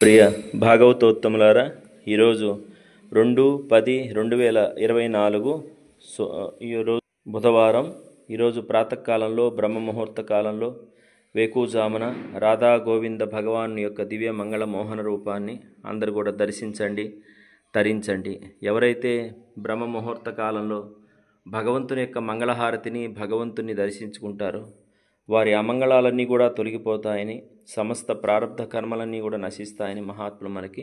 ప్రియ భాగవతోత్తములారా, ఈరోజు 2/10/2024 ఈరోజు బుధవారం. ఈరోజు ప్రాతకాలంలో బ్రహ్మ ముహూర్త కాలంలో వేకుజామున రాధా గోవింద భగవాన్ యొక్క దివ్య మంగళ మోహన రూపాన్ని అందరు కూడా దర్శించండి, తరించండి. ఎవరైతే బ్రహ్మ ముహూర్త కాలంలో భగవంతుని యొక్క మంగళహారతిని భగవంతుని దర్శించుకుంటారో వారి అమంగళాలన్నీ కూడా తొలగిపోతాయని, సమస్త ప్రారంధ కర్మలన్నీ కూడా నశిస్తాయని మహాత్ములు మనకి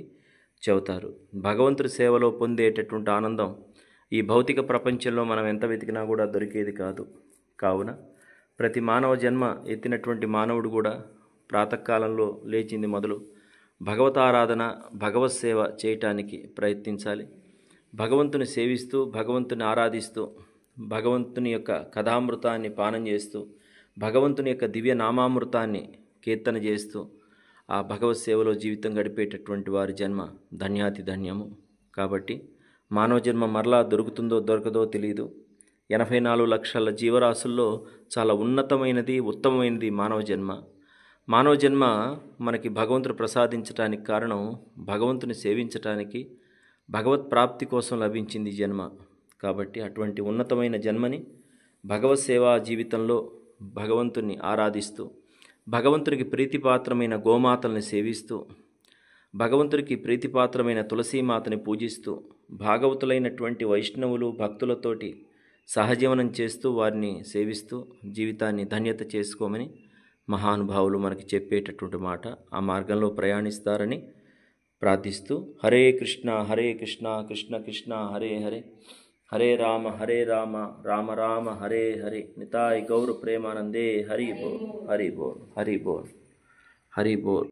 చెబుతారు. భగవంతుడి సేవలో పొందేటటువంటి ఆనందం ఈ భౌతిక ప్రపంచంలో మనం ఎంత వెతికినా కూడా దొరికేది కాదు. కావున ప్రతి మానవ జన్మ ఎత్తినటువంటి మానవుడు కూడా ప్రాతకాలంలో లేచింది మొదలు భగవతారాధన, భగవత్ సేవ చేయటానికి ప్రయత్నించాలి. భగవంతుని సేవిస్తూ, భగవంతుని ఆరాధిస్తూ, భగవంతుని యొక్క కథామృతాన్ని పానం చేస్తూ, భగవంతుని యొక్క దివ్య నామామృతాన్ని కీర్తన చేస్తూ ఆ భగవత్ సేవలో జీవితం గడిపేటటువంటి వారి జన్మ ధన్యాతి ధన్యము. కాబట్టి మానవ జన్మ మరలా దొరుకుతుందో దొరకదో తెలియదు. 84 లక్షల జీవరాశుల్లో చాలా ఉన్నతమైనది, ఉత్తమమైనది మానవ జన్మ. మానవ జన్మ మనకి భగవంతుడు ప్రసాదించడానికి కారణం భగవంతుని సేవించటానికి, భగవత్ ప్రాప్తి కోసం లభించింది జన్మ. కాబట్టి అటువంటి ఉన్నతమైన జన్మని భగవత్ సేవా జీవితంలో భగవంతుని ఆరాధిస్తూ, భగవంతునికి ప్రీతిపాత్రమైన గోమాతల్ని సేవిస్తూ, భగవంతునికి ప్రీతిపాత్రమైన తులసీమాతని పూజిస్తూ, భాగవతులైనటువంటి వైష్ణవులు భక్తులతోటి సహజీవనం చేస్తూ వారిని సేవిస్తూ జీవితాన్ని ధన్యత చేసుకోమని మహానుభావులు మనకి చెప్పేటటువంటి మాట. ఆ మార్గంలో ప్రయాణిస్తారని ప్రార్థిస్తూ, హరే కృష్ణ కృష్ణ కృష్ణ హరే హరే, హరే రామ రామ రామ హరే హరే. నితాయ్ గౌర ప్రేమానందే. హరి బోల్ హరి బోల్ హరి బోల్ హరి బోల్.